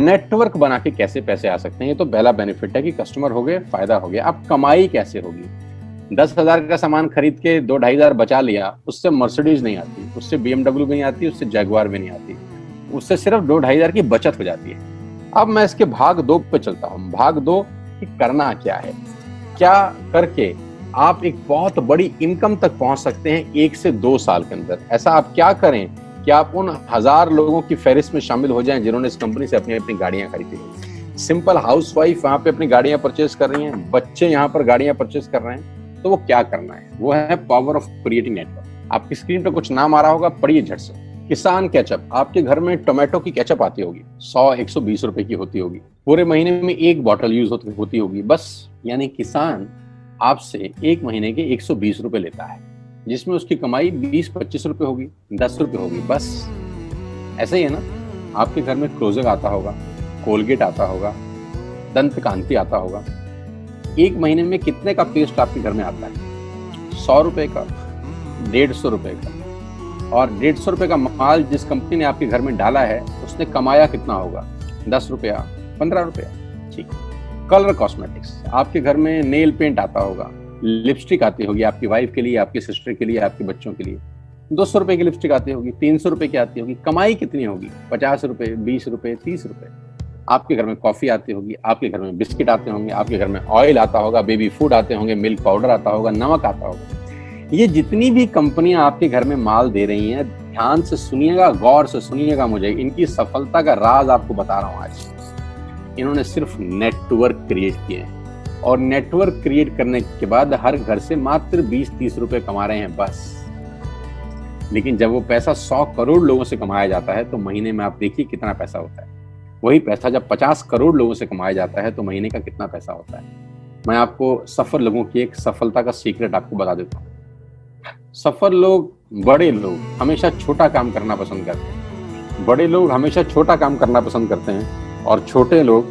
Network बना के कैसे पैसे आ सकते हैं, ये तो पहला बेनिफिट है कि कस्टमर हो गए, फायदा हो गया। अब कमाई कैसे होगी? 10,000 का सामान खरीद के 2-2.5 हजार बचा लिया, उससे मर्सिडीज नहीं आती, उससे BMW भी नहीं आती, उससे जैगवार भी नहीं आती, उससे सिर्फ 2-2.5 हजार की बचत हो जाती है। अब मैं इसके भाग 2 पे चलता हूँ। भाग 2 कि करना क्या है, क्या करके आप एक बहुत बड़ी इनकम तक पहुंच सकते हैं 1 से 2 साल के अंदर। ऐसा आप क्या करें कि आप उन 1000 लोगों की फहरिस्त में शामिल हो जाएं जिन्होंने इस कंपनी से अपनी अपनी गाड़ियां खरीदी हैं। सिंपल हाउसवाइफ वहां पे अपनी गाड़ियां परचेज कर रही हैं, बच्चे यहाँ पर गाड़ियां परचेज कर रहे हैं, तो वो क्या करना है? वो है पावर ऑफ क्रिएटिंग नेटवर्क। आपकी स्क्रीन पर कुछ नाम आ रहा होगा, पढ़िए झट से। किसान केचप, आपके घर में टोमेटो की केचप आती होगी, 100-120 रुपए की होती होगी, पूरे महीने में 1 बॉटल यूज होती होगी बस। यानी किसान आपसे 1 महीने के 120 रुपए लेता है, जिसमें उसकी कमाई 20-25 रुपए होगी, 10 रुपए होगी बस। ऐसा ही है ना? आपके घर में क्लोजर आता होगा, कोलगेट आता होगा, दंत कांति आता होगा। 1 महीने में कितने का पेस्ट आपके घर में आता है? 100 रुपए का, 150 रुपए का। और 150 रुपए का माल जिस कंपनी ने आपके घर में डाला है, उसने कमाया कितना होगा? 10 रुपया, 15 रुपया। ठीक। कलर कॉस्मेटिक्स, आपके घर में नेल पेंट आता होगा, लिपस्टिक आती होगी आपकी वाइफ के लिए, आपकी सिस्टर के लिए, आपके बच्चों के लिए। 200 रुपए की लिपस्टिक आती होगी, 300 रुपए की आती होगी। कमाई कितनी होगी? 50 रुपए, 20 रुपए, 30 रुपए। आपके घर में कॉफी आती होगी, आपके घर में बिस्किट आते होंगे, आपके घर में ऑयल आता होगा, बेबी फूड आते होंगे, मिल्क पाउडर आता होगा, नमक आता होगा। ये जितनी भी कंपनियां आपके घर में माल दे रही हैं, ध्यान से सुनिएगा, गौर से सुनिएगा मुझे। इनकी सफलता का राज आपको बता रहा हूं आज। इन्होंने सिर्फ नेटवर्क क्रिएट किए हैं, और नेटवर्क क्रिएट करने के बाद हर घर से मात्र 20-30 रुपए कमा रहे हैं बस। लेकिन जब वो पैसा 100 करोड़ लोगों से कमाया जाता है तो महीने में आप देखिए कितना पैसा होता है। वही पैसा जब 50 करोड़ लोगों से कमाया जाता है तो महीने का कितना पैसा होता है। मैं आपको सफल लोगों की एक सफलता का सीक्रेट आपको बता देता हूँ। सफल लोग, बड़े लोग हमेशा छोटा काम करना पसंद करते हैं। बड़े लोग हमेशा छोटा काम करना पसंद करते हैं, और छोटे लोग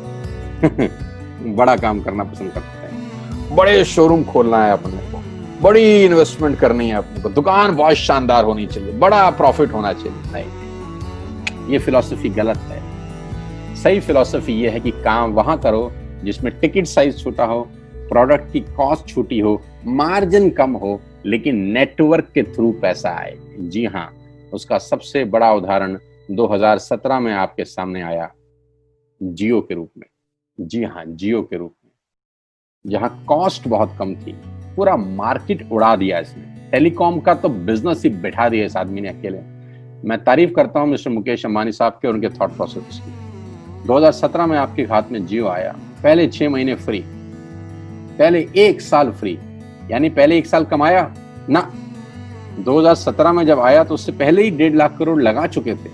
बड़ा काम करना पसंद करते हैं। बड़े शोरूम खोलना है अपने को, बड़ी इन्वेस्टमेंट करनी है अपने को, दुकान बहुत शानदार होनी चाहिए, बड़ा प्रॉफिट होना चाहिए। नहीं, ये फिलॉसफी गलत है। सही फिलॉसफी ये है कि काम वहां करो जिसमें टिकट साइज छोटा हो, प्रोडक्ट की कॉस्ट छोटी हो, मार्जिन कम हो, लेकिन नेटवर्क के थ्रू पैसा आए। जी हाँ, उसका सबसे बड़ा उदाहरण 2017 में आपके सामने आया, जियो के रूप में। जी हाँ, जियो के रूप में, जहां कॉस्ट बहुत कम थी, पूरा मार्केट उड़ा दिया इसने। टेलीकॉम का तो बिजनेस ही बैठा दिया इस आदमी ने अकेले। मैं तारीफ करता हूं मिस्टर मुकेश अंबानी साहब के और उनके थॉट प्रोसेस की। 2017 में आपके हाथ में जियो आया, पहले 6 महीने फ्री, पहले 1 साल फ्री। यानी पहले 1 साल कमाया ना। 2017 में जब आया तो उससे पहले ही 1.5 लाख करोड़ लगा चुके थे।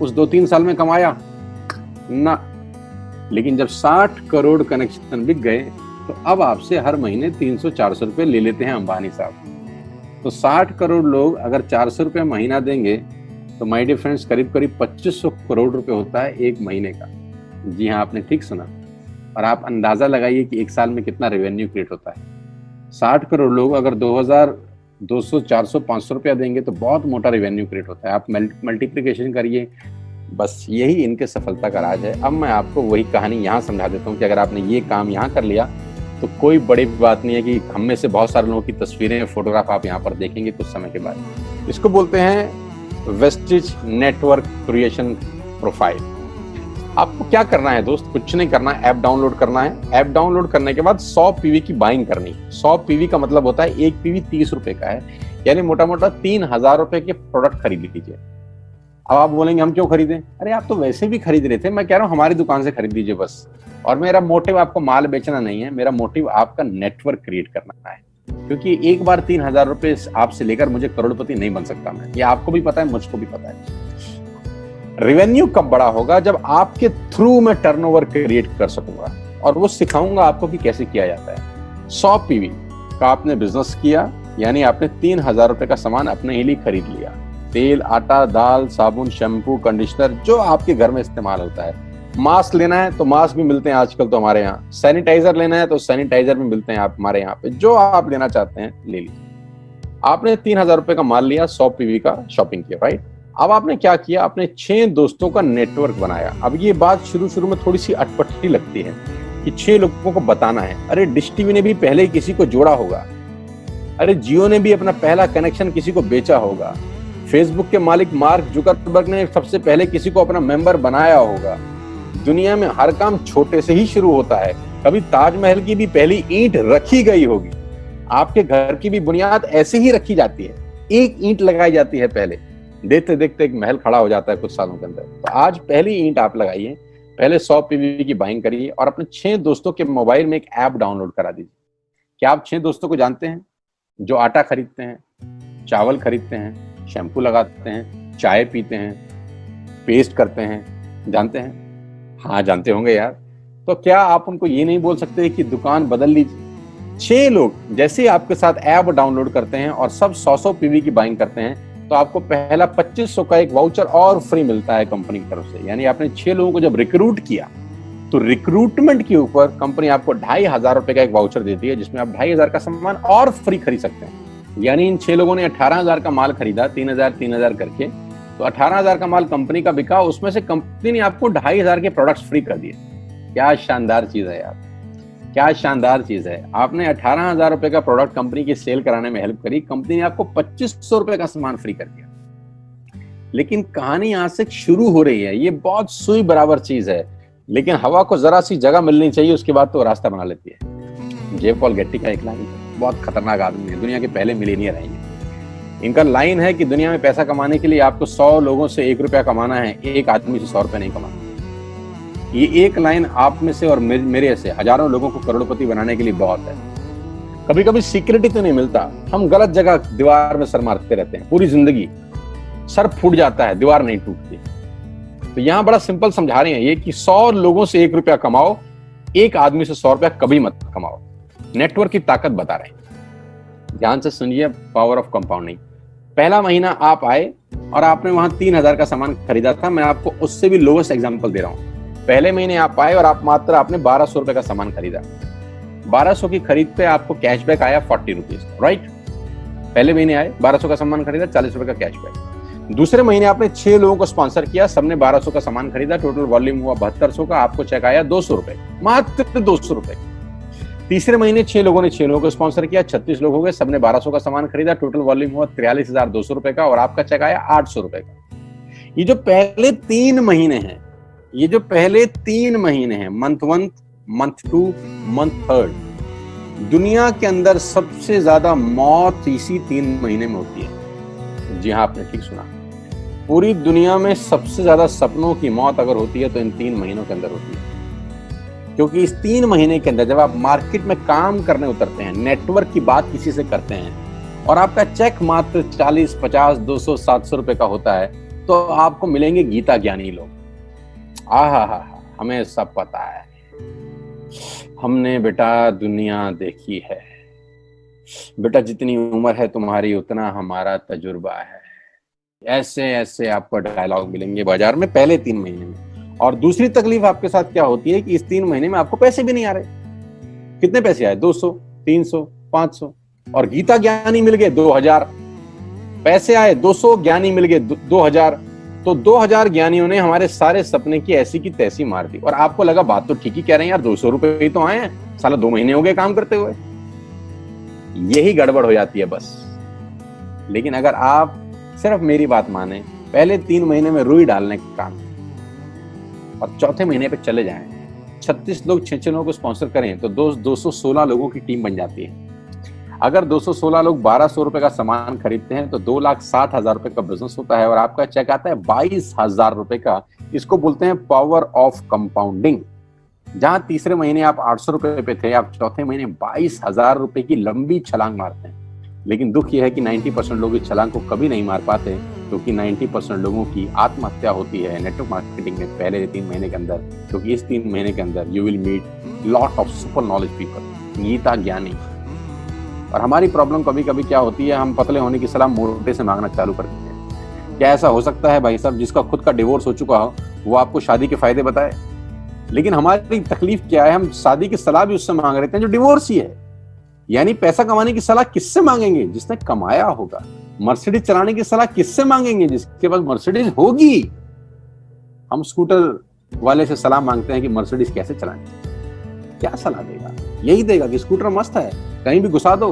उस 2-3 साल में कमाया ना। लेकिन जब 60 करोड़ कनेक्शन बिक गए तो अब आपसे हर महीने 300-400 रुपए ले लेते हैं अंबानी साहब। तो 60 करोड़ लोग अगर 400 रुपए महीना देंगे तो माय डियर फ्रेंड्स, करीब करीब 2500 करोड़ रुपए होता है 1 महीने का। जी हाँ, आपने ठीक सुना। और आप अंदाजा लगाइए कि 1 साल में कितना रेवेन्यू क्रिएट होता है। 60 करोड़ लोग अगर 2000, 200, 400, 500 रुपया देंगे तो बहुत मोटा रेवेन्यू क्रिएट होता है। आप मल्टीप्लिकेशन करिए, बस यही इनके सफलता का राज है। अब मैं आपको वही कहानी यहाँ समझा देता हूँ कि अगर आपने ये काम यहाँ कर लिया तो कोई बड़ी बात नहीं है कि हम में से बहुत सारे लोगों की तस्वीरें, फोटोग्राफ आप यहाँ पर देखेंगे कुछ समय के बाद। इसको बोलते हैं वेस्टिज नेटवर्क क्रिएशन प्रोफाइल। आपको क्या करना है दोस्त? कुछ नहीं करना है, ऐप डाउनलोड करना है। ऐप डाउनलोड करने के बाद 100 पीवी की बाइंग करनी है। 100 पीवी का मतलब होता है 1 पीवी 30 रुपए का है, यानी मोटा मोटा 3000 रुपए के प्रोडक्ट खरीद लीजिए। अब आप बोलेंगे हम क्यों खरीदें? अरे आप तो वैसे भी खरीद रहे थे, मैं कह रहा हूँ हमारी दुकान से खरीद लीजिए बस। और मेरा मोटिव आपको माल बेचना नहीं है, मेरा मोटिव आपका नेटवर्क क्रिएट करना है। क्योंकि एक बार 3000 रुपए आपसे लेकर मुझे करोड़पति नहीं बन सकता मैं, ये आपको भी पता है, मुझको भी पता है। रेवेन्यू कब बड़ा होगा? जब आपके थ्रू मैं टर्नओवर क्रिएट कर सकूंगा, और वो सिखाऊंगा आपको कि कैसे किया जाता है। 100 पीवी का आपने बिजनेस किया, यानी आपने 3000 रुपए का सामान अपने ही लिए खरीद लिया। तेल, आटा, दाल, साबुन, शैम्पू, कंडीशनर, जो आपके घर में इस्तेमाल होता है। मास्क लेना है तो मास्क भी मिलते हैं आजकल तो हमारे यहाँ। सैनिटाइजर लेना है तो सैनिटाइजर भी मिलते हैं आप हमारे यहाँ पे। जो आप लेना चाहते हैं ले लीजिए। आपने 3000 रुपए का माल लिया, 100 पीवी का शॉपिंग किया, राइट? अब आपने क्या किया, आपने 6 दोस्तों का नेटवर्क बनाया। अब ये बात शुरू शुरू में थोड़ी सी अटपटी लगती है कि 6 लोगों को बताना है। अरे डिश टीवी ने भी पहले किसी को जोड़ा होगा, अरे जियो ने भी अपना पहला कनेक्शन किसी को बेचा होगा, फेसबुक के मालिक मार्क जुकरबर्ग ने सबसे पहले किसी को अपना मेंबर बनाया होगा। दुनिया में हर काम छोटे से ही शुरू होता है। कभी ताजमहल की भी पहली ईंट रखी गई होगी, आपके घर की भी बुनियाद ऐसे ही रखी जाती है, एक ईंट लगाई जाती है पहले, देखते देखते एक महल खड़ा हो जाता है कुछ सालों के अंदर। तो आज पहली ईंट आप लगाइए, पहले 100 पीवी की बाइंग करिए और अपने 6 दोस्तों के मोबाइल में एक ऐप डाउनलोड करा दीजिए। क्या आप 6 दोस्तों को जानते हैं जो आटा खरीदते हैं, चावल खरीदते हैं, शैम्पू लगाते हैं, चाय पीते हैं, पेस्ट करते हैं? जानते हैं? हाँ जानते होंगे यार। तो क्या आप उनको ये नहीं बोल सकते कि दुकान बदल लीजिए? 6 लोग जैसे आपके साथ ऐप डाउनलोड करते हैं और सब 100 पीवी की बाइंग करते हैं तो आपको पहला 2500 का एक वाउचर और फ्री मिलता है कंपनी की तरफ से। यानी आपने 6 लोगों को जब रिक्रूट किया तो रिक्रूटमेंट के ऊपर कंपनी आपको 2500 रुपए का एक वाउचर देती है जिसमें आप 2500 का सामान और फ्री खरीद सकते हैं। यानी इन 6 लोगों ने 18,000 का माल खरीदा, 3,000 करके, तो 18,000 का माल कंपनी का बिका, उसमें से कंपनी ने आपको 2500 के प्रोडक्ट्स फ्री कर दिए। क्या शानदार चीज है यार, क्या शानदार चीज है। आपने 18,000 रुपए का प्रोडक्ट कंपनी की सेल कराने में हेल्प करी, कंपनी ने आपको 2500 रुपए का सामान फ्री कर दिया। लेकिन कहानी यहां से शुरू हो रही है। ये बहुत सुई बराबर चीज है, लेकिन हवा को जरा सी जगह मिलनी चाहिए, उसके बाद तो रास्ता बना लेती है। जे पॉल गेट्टी का एक लाइन है, बहुत खतरनाक आदमी है, दुनिया के पहले मिलीनियर है। इनका लाइन है कि दुनिया में पैसा कमाने के लिए आपको 100 लोगों से 1 रुपया कमाना है, एक आदमी से 100 रुपया नहीं कमाना। ये एक लाइन आप में से और मेरे से हजारों लोगों को करोड़पति बनाने के लिए बहुत है। कभी कभी सिक्योरिटी तो नहीं मिलता, हम गलत जगह दीवार में सर मारते रहते हैं, पूरी जिंदगी सर फूट जाता है, दीवार नहीं टूटती। तो यहां बड़ा सिंपल समझा रहे हैं ये कि 100 लोगों से 1 रुपया कमाओ, एक आदमी से 100 रुपया कभी मत कमाओ। नेटवर्क की ताकत बता रहे हैं, ध्यान से सुनिए, पावर ऑफ कंपाउंडिंग। पहला महीना आप आए और आपने वहां 3,000 का सामान खरीदा था। मैं आपको उससे भी लोवेस्ट एग्जांपल दे रहा हूं। पहले महीने आप आए और आपने 1200 रुपए का सामान खरीदा। 1200 की खरीद पे आपको कैशबैक आया 40 रुपीज, राइट? पहले महीने आए, 1200 का सामान खरीदा, 40 रुपए का कैशबैक। दूसरे महीने आपने 6 लोगों को स्पॉन्सर किया, सबने 1200 का सामान खरीदा, टोटल वॉल्यूम हुआ 7200 का, आपको चेक आया 200 रुपए, मात्र 200 रुपए। तीसरे महीने 6 लोगों ने 6 लोगों को स्पॉन्सर किया, 36 लोग हो गए, सबने 1200 का सामान खरीदा, टोटल वॉल्यूम हुआ 43,200 रुपए का और आपका चेक आया 800 रुपए का। ये जो पहले 3 महीने हैं, मंथ 1, मंथ 2, मंथ 3, दुनिया के अंदर सबसे ज्यादा मौत इसी 3 महीने में होती है। जी हाँ, आपने ठीक सुना, पूरी दुनिया में सबसे ज्यादा सपनों की मौत अगर होती है तो इन 3 महीनों के अंदर होती है। क्योंकि इस 3 महीने के अंदर जब आप मार्केट में काम करने उतरते हैं, नेटवर्क की बात किसी से करते हैं और आपका चेक मात्र 40, 50, 200, 700 रुपए का होता है, तो आपको मिलेंगे गीता ज्ञानी लोग। हमें सब पता है, हमने बेटा दुनिया देखी है, बेटा जितनी उम्र है तुम्हारी उतना हमारा तजुर्बा है। ऐसे ऐसे आपको डायलॉग मिलेंगे बाजार में पहले 3 महीने में। और दूसरी तकलीफ आपके साथ क्या होती है कि इस 3 महीने में आपको पैसे भी नहीं आ रहे। कितने पैसे आए? 200, 300, 500, और गीता ज्ञानी मिल गए 2000। पैसे आए 200, ज्ञानी मिल गए 2000। तो 2000 ज्ञानियों ने हमारे सारे सपने की ऐसी की तैसी मार दी। और आपको लगा बात तो ठीक ही कह रहे हैं यार, 200 रुपए ही तो आए हैं, साला 2 महीने हो गए काम करते हुए। यही गड़बड़ हो जाती है बस। लेकिन अगर आप सिर्फ मेरी बात माने, पहले 3 महीने में रुई डालने का काम और चौथे महीने पे चले जाएं, 36 लोग 6 लोगों को स्पॉन्सर करें तो 216 लोगों की टीम बन जाती है। अगर 216 लोग 1200 रुपए का सामान खरीदते हैं तो 2,60,000 रुपए का बिजनेस होता है और आपका चेक आता है 22,000 रुपए का। इसको बोलते हैं पावर ऑफ कंपाउंडिंग। जहां तीसरे महीने आप 800 रुपए पे थे, आप चौथे महीने 22,000 रुपए की लंबी छलांग मारते हैं। लेकिन दुख यह है कि 90% लोग इस छलांग को कभी नहीं मार पाते, क्योंकि 90% लोगों की आत्महत्या होती है नेटवर्क मार्केटिंग में पहले 3 महीने के अंदर। क्योंकि इस 3 महीने के अंदर you will meet lot of super knowledge people, Gita ज्ञानी। और हमारी प्रॉब्लम कभी कभी क्या होती है, हम पतले होने की सलाह मोटे से मांगना चालू कर देते हैं। क्या ऐसा हो सकता है भाई साहब, जिसका खुद का डिवोर्स हो चुका हो वो आपको शादी के फायदे बताए? लेकिन हमारी तकलीफ क्या है, हम शादी की सलाह भी उससे मांग रहे हैं जो डिवोर्स ही है। यानी पैसा कमाने की सलाह किससे मांगेंगे? जिसने कमाया होगा। मर्सिडीज चलाने की सलाह किससे मांगेंगे? जिसके पास मर्सिडीज होगी। हम स्कूटर वाले से सलाह मांगते हैं कि मर्सिडीज कैसे चलानी, क्या सलाह देगा? यही देगा कि स्कूटर मस्त है, कहीं भी घुसा दो,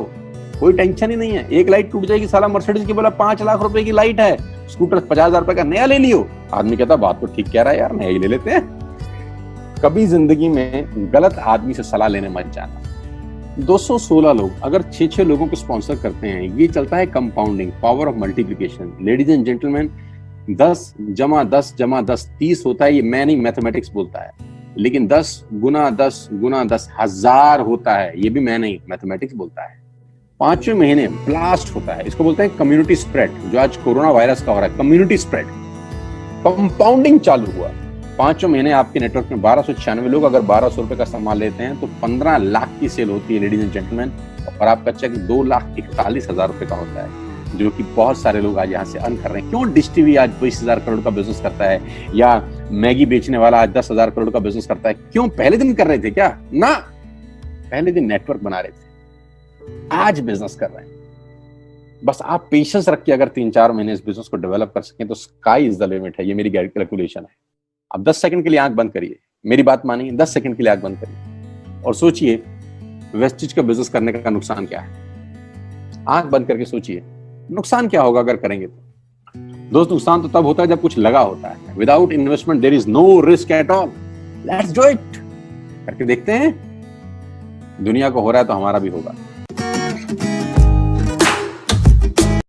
कोई टेंशन ही नहीं है। एक लाइट टूट जाएगी, साला मर्सिडीज की बोला 5 लाख रुपए की लाइट है, स्कूटर 50,000 रुपए का नया ले लियो। आदमी कहता बात तो ठीक कह रहा है यार, नया ही ले लेते हैं। कभी जिंदगी में गलत आदमी से सलाह लेने मत जाना। 216 लोग अगर 6-6 लोगों को स्पॉन्सर करते हैं, ये चलता है compounding, power of multiplication. Ladies and gentleman, 10 + 10 = 10 30 होता है। ये मैं नहीं, मैथमेटिक्स बोलता है। लेकिन 10 × 10 × 10 1000 होता है। ये भी मैं नहीं, मैथमेटिक्स बोलता है। 5वें महीने ब्लास्ट होता है, इसको बोलते हैं कम्युनिटी स्प्रेड। जो आज कोरोना वायरस का हो रहा है, कम्युनिटी स्प्रेड, कंपाउंडिंग चालू हुआ। 5वें महीने आपके नेटवर्क में 1296 लोग अगर 1200 रुपए का सामान लेते हैं तो 15 लाख की सेल होती है लेडीज एंड जेंटलमैन। और आपका चेक 2,41,000 रुपए का होता है, जो कि बहुत सारे लोग आज यहाँ से अर्न कर रहे हैं। क्यों डिश टीवी आज 20,000 करोड़ का बिजनेस करता है, या मैगी बेचने वाला आज 10,000 करोड़ का बिजनेस करता है? क्यों? पहले दिन कर रहे थे क्या? ना, पहले दिन नेटवर्क बना रहे थे, आज बिजनेस कर रहे हैं। बस आप पेशेंस रख के अगर 3-4 महीने इस बिजनेस को डेवलप कर सकें तो स्काई इज द लिमिट है। ये मेरी कैलकुलेशन है। अब 10 सेकंड के लिए आंख बंद करिए, मेरी बात मानिए, 10 सेकंड के लिए आंख बंद करिए और सोचिए वेस्टिज का बिजनेस करने का नुकसान क्या है। आंख बंद करके सोचिए नुकसान क्या होगा अगर करेंगे तो। दोस्त, नुकसान तो तब होता है जब कुछ लगा होता है। Without investment there is no risk at all. Let's do it. करके देखते हैं, दुनिया को हो रहा है तो हमारा भी होगा।